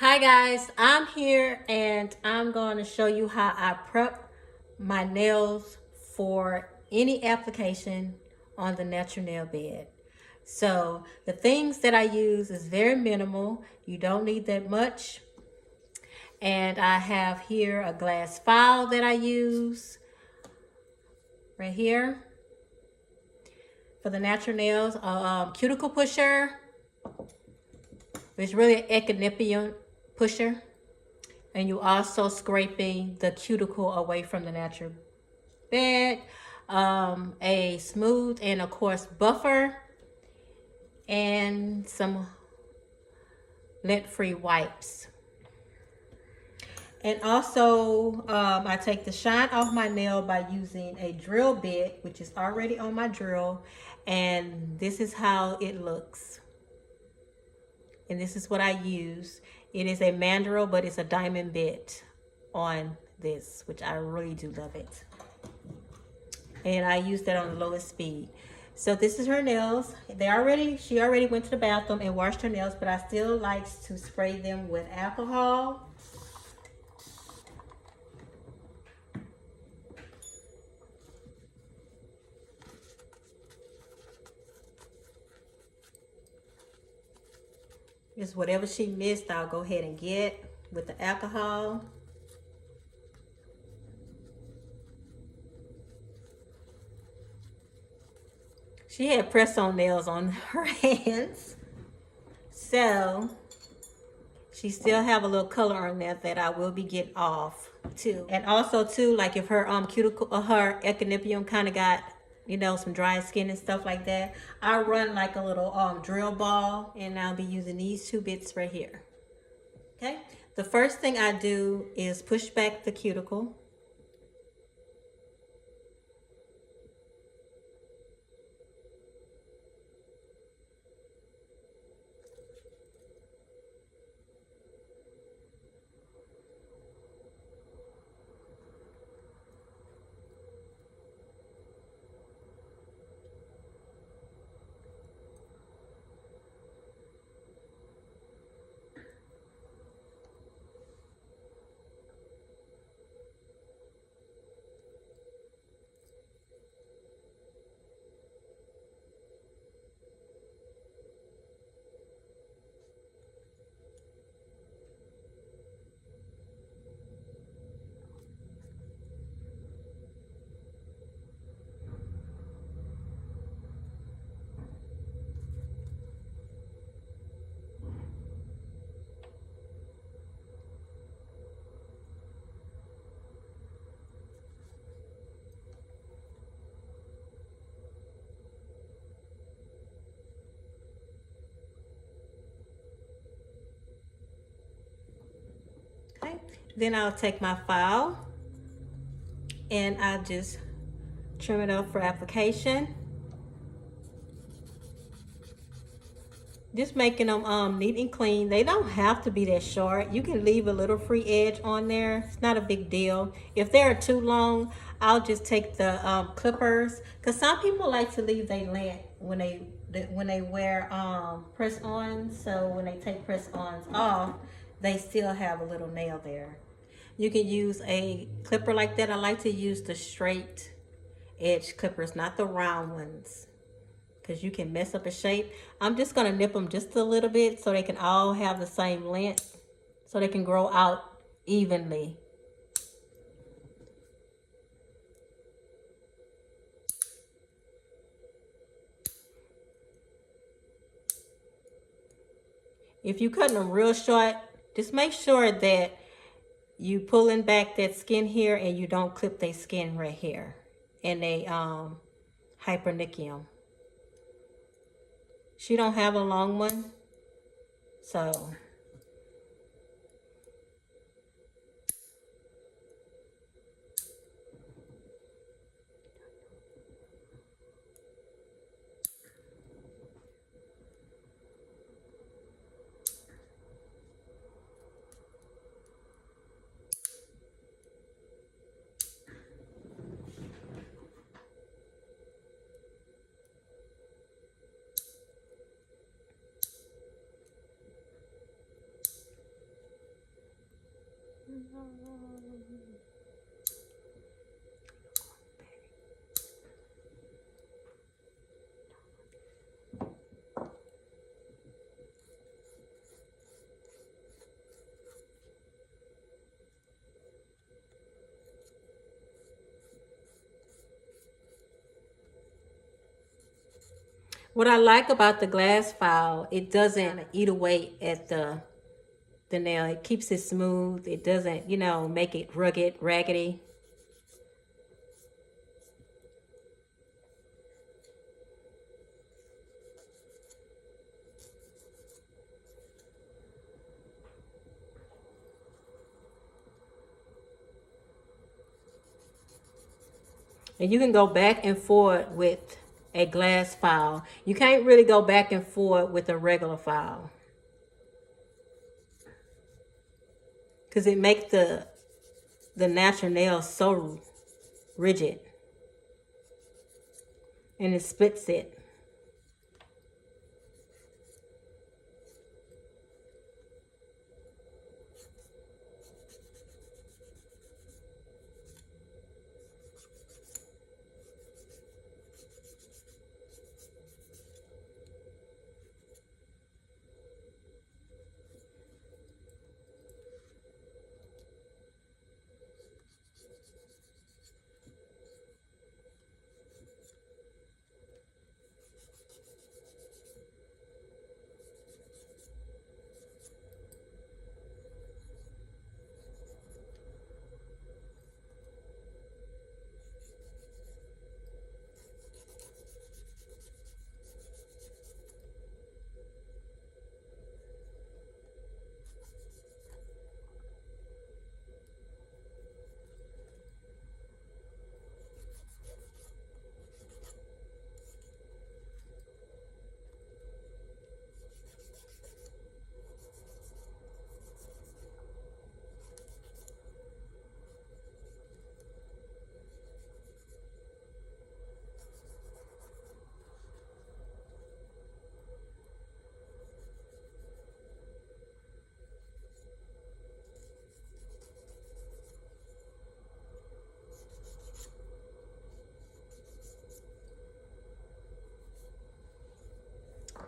Hi guys, I'm here and I'm going to show you how I prep my nails for any application on the natural nail bed. So the things that I use is very minimal. You don't need that much. And I have here a glass file that I use right here for the natural nails, a cuticle pusher, which is really an echinippium pusher. And you also scraping the cuticle away from the natural bed, a smooth and of course buffer, and some lint-free wipes. And also I take the shine off my nail by using a drill bit, which is already on my drill, and this is how it looks. And this is what I use. It is a mandrel, but it's a diamond bit on this, which I really do love it. And I use that on the lowest speed. So this is her nails. She already went to the bathroom and washed her nails, but I still like to spray them with alcohol. Just whatever she missed, I'll go ahead and get with the alcohol. She had press-on nails on her hands, so she still have a little color on there that I will be getting off too. And also too, like if her cuticle or her echinippium kind of got, you know, some dry skin and stuff like that, I run like a little drill ball, and I'll be using these two bits right here. Okay, the first thing I do is push back the cuticle. Okay, then I'll take my file and I'll just trim it up for application. Just making them neat and clean. They don't have to be that short. You can leave a little free edge on there. It's not a big deal. If they're too long, I'll just take the clippers, because some people like to leave their lint when they wear press-ons. So when they take press-ons off, they still have a little nail there. You can use a clipper like that. I like to use the straight edge clippers, not the round ones, because you can mess up a shape. I'm just going to nip them just a little bit so they can all have the same length, so they can grow out evenly. If you're cutting them real short, just make sure that you pulling back that skin here and you don't clip their skin right here and they hypernicum. She don't have a long one, so What I like about the glass file, it doesn't eat away at the nail. It keeps it smooth. It doesn't, make it rugged, raggedy. And you can go back and forth with a glass file. You can't really go back and forth with a regular file, because it makes the natural nail so rigid, and it splits it.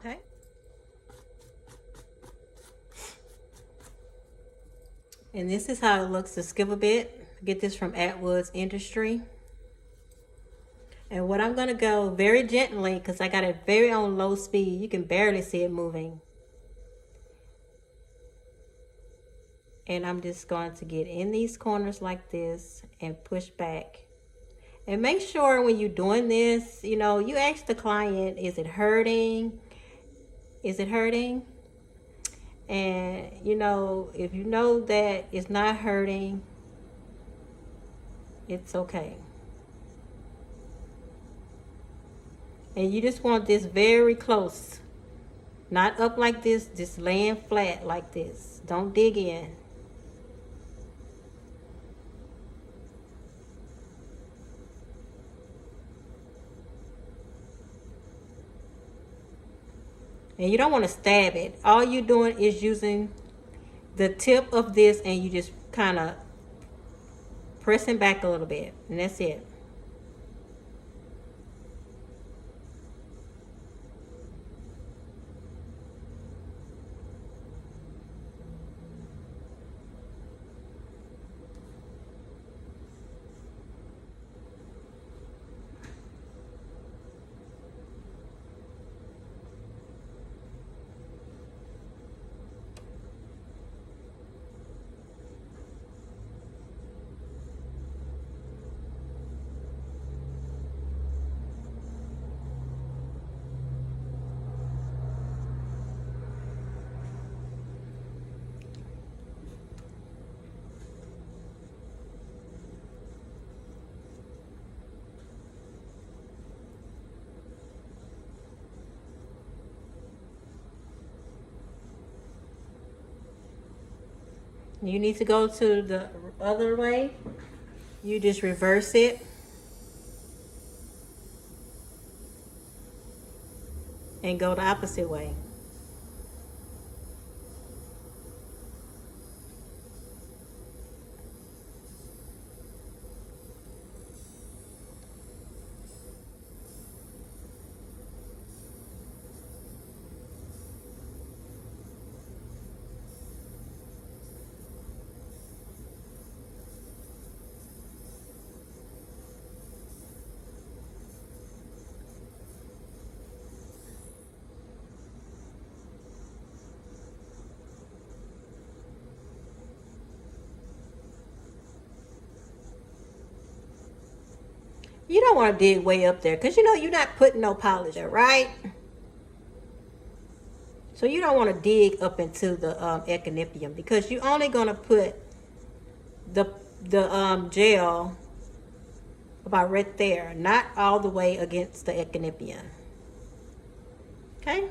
Okay. And this is how it looks to skip a bit. Get this from Atwood's Industry. And what I'm going to go very gently, because I got it very on low speed. You can barely see it moving. And I'm just going to get in these corners like this and push back. And make sure when you're doing this, you ask the client, is it hurting? Is it hurting? And, if you know that it's not hurting, it's okay. And you just want this very close. Not up like this, just laying flat like this. Don't dig in. And you don't want to stab it. All you're doing is using the tip of this, and you just kind of pressing back a little bit. And that's it. You need to go to the other way. You just reverse it and go the opposite way. You don't want to dig way up there because you know you're not putting no polish there, right? So you don't want to dig up into the echinippium because you're only going to put the gel about right there, not all the way against the echinippium. Okay?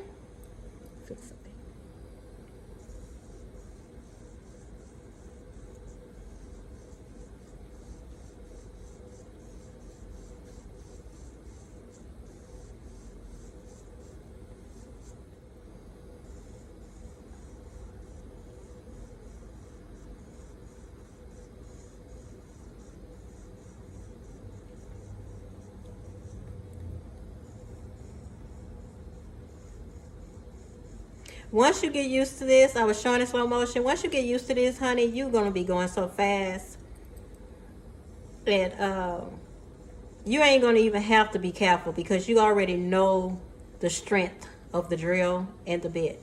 Once you get used to this, I was showing in slow motion. Once you get used to this, honey, you're gonna be going so fast that you ain't gonna even have to be careful because you already know the strength of the drill and the bit.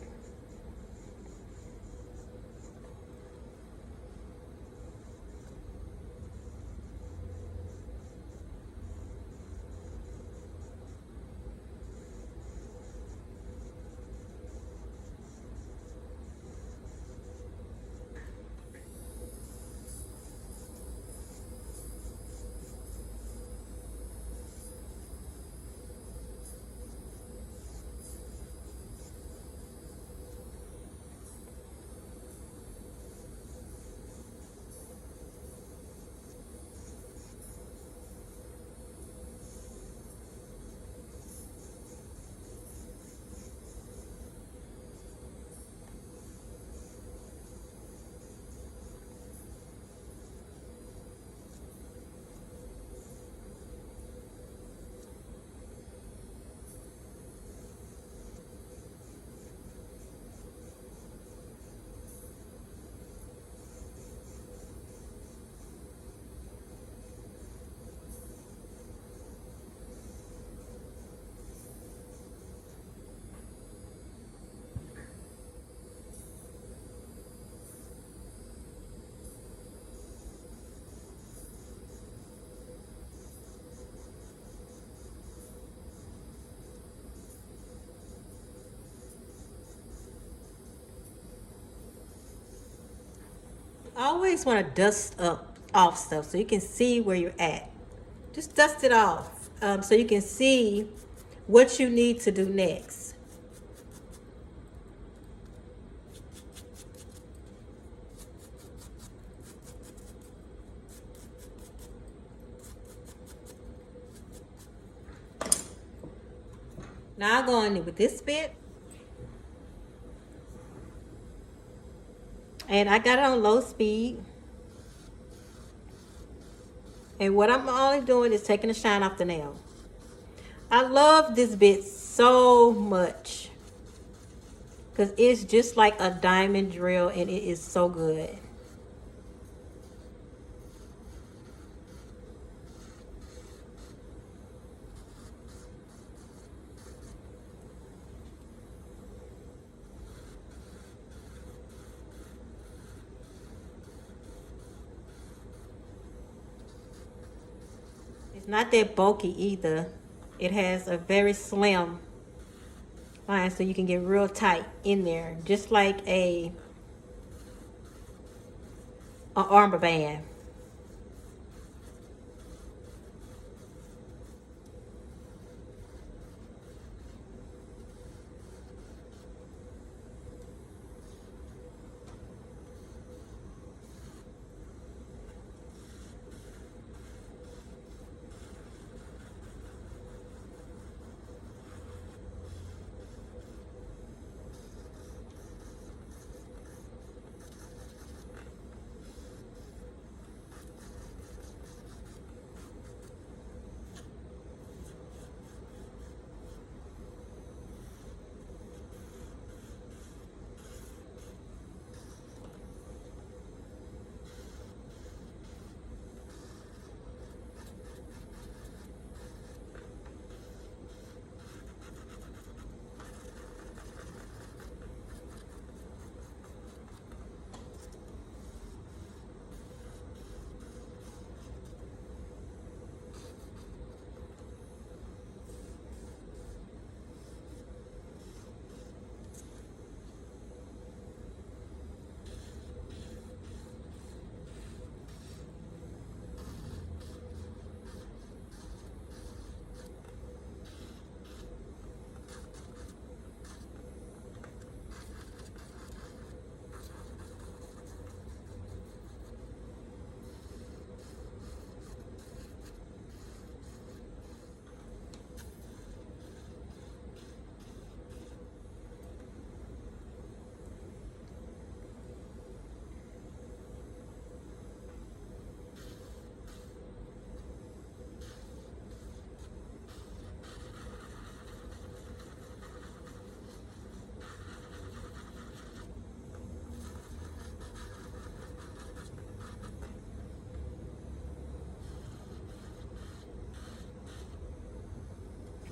I always want to dust up off stuff so you can see where you're at. Just dust it off so you can see what you need to do next. Now I'll go in with this bit. And I got it on low speed. And what I'm only doing is taking the shine off the nail. I love this bit so much because it's just like a diamond drill and it is so good. It's not that bulky either. It has a very slim line so you can get real tight in there, just like a armor band.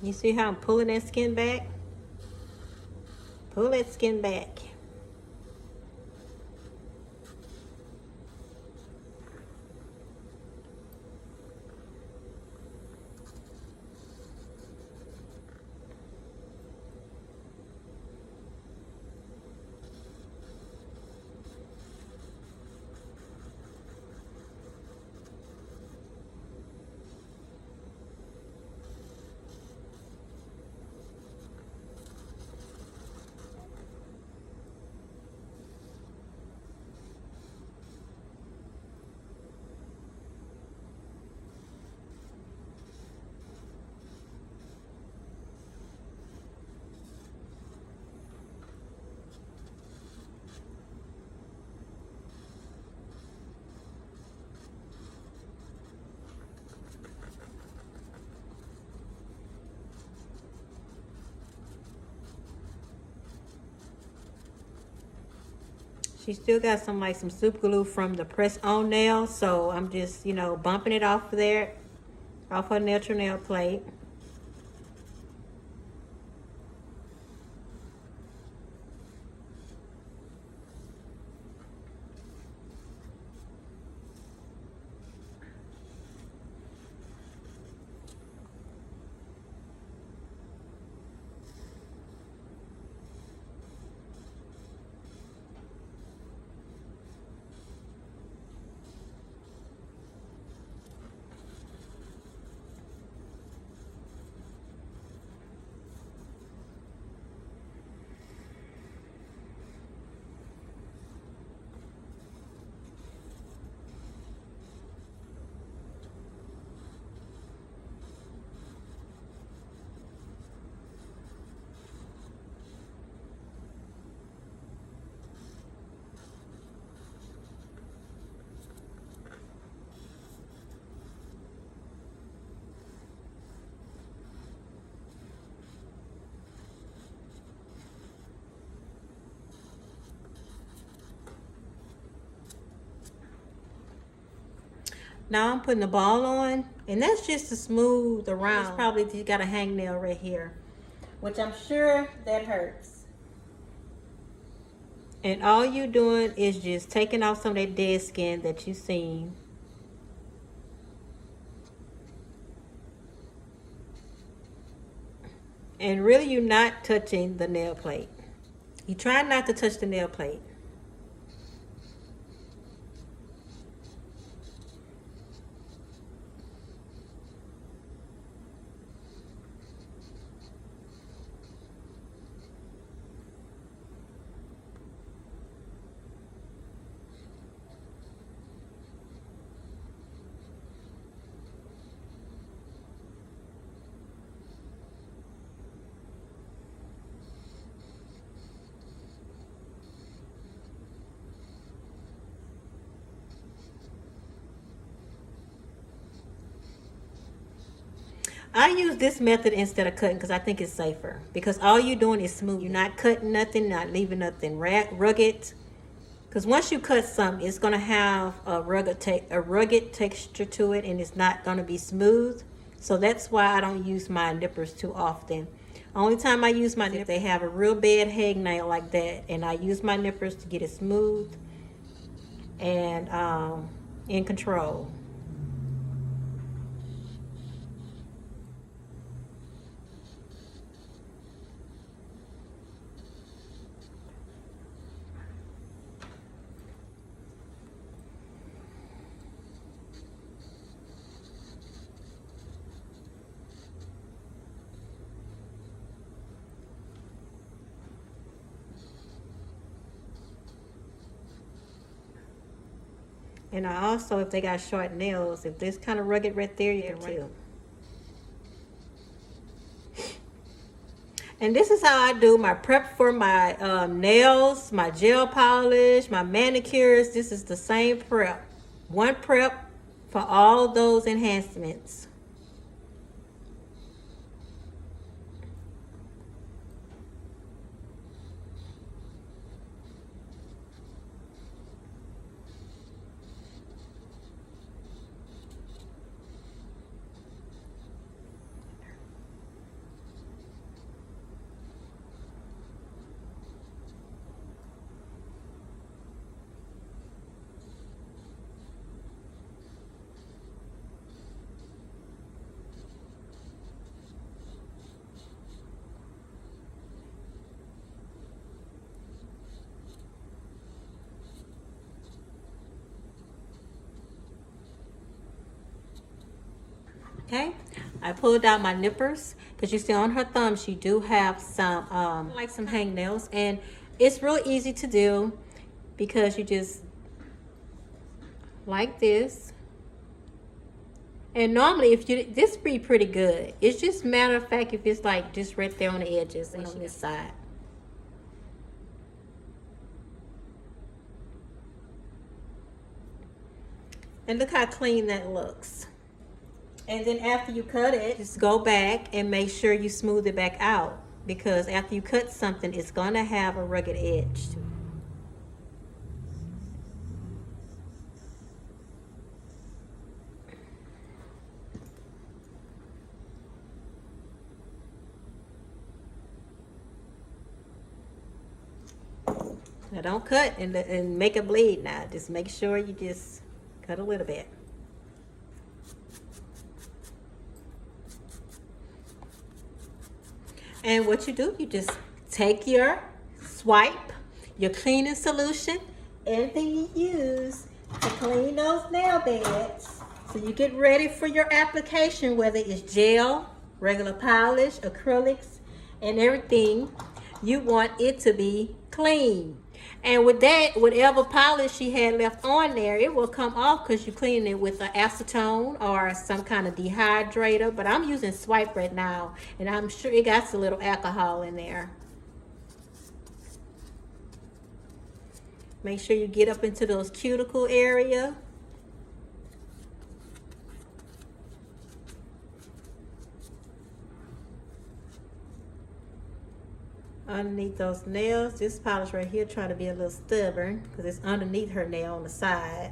You see how I'm pulling that skin back? Pull that skin back. She still got some super glue from the press on nail, so I'm just, you know, bumping it off of there, off her natural nail plate. Now I'm putting the ball on, and that's just to smooth around. It's probably you got a hangnail right here, which I'm sure that hurts. And all you doing is just taking off some of that dead skin that you seen. And really you're not touching the nail plate. You try not to touch the nail plate. I use this method instead of cutting because I think it's safer. Because all you're doing is smooth. You're not cutting nothing, not leaving nothing rugged. Because once you cut something, it's going to have a rugged texture to it, and it's not going to be smooth. So that's why I don't use my nippers too often. Only time I use my nippers, they have a real bad hangnail like that, and I use my nippers to get it smooth and in control. And I also, if they got short nails, if this kind of rugged right there, you can too. And this is how I do my prep for my nails, my gel polish, my manicures. This is the same prep. One prep for all those enhancements. Okay, I pulled out my nippers because you see on her thumb she do have some like some hangnails, and it's real easy to do because you just like this. And normally if you this be pretty good. It's just matter of fact if it's like just right there on the edges and on this side. And look how clean that looks. And then after you cut it, just go back and make sure you smooth it back out, because after you cut something, it's gonna have a rugged edge to it. Now don't cut and make it bleed now. Just make sure you just cut a little bit. And what you do, you just take your swipe, your cleaning solution, anything you use to clean those nail beds. So you get ready for your application, whether it's gel, regular polish, acrylics, and everything. You want it to be clean. And with that, whatever polish you had left on there, it will come off because you clean it with an acetone or some kind of dehydrator. But I'm using Swipe right now, and I'm sure it got a little alcohol in there. Make sure you get up into those cuticle area. Underneath those nails, this polish right here try to be a little stubborn because it's underneath her nail on the side.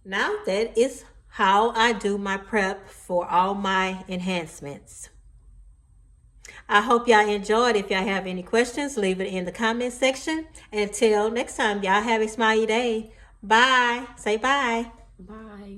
Now that is how I do my prep for all my enhancements. I hope y'all enjoyed. If y'all have any questions, leave it in the comment section. Until next time, y'all have a smiley day. Bye. Say bye. Bye.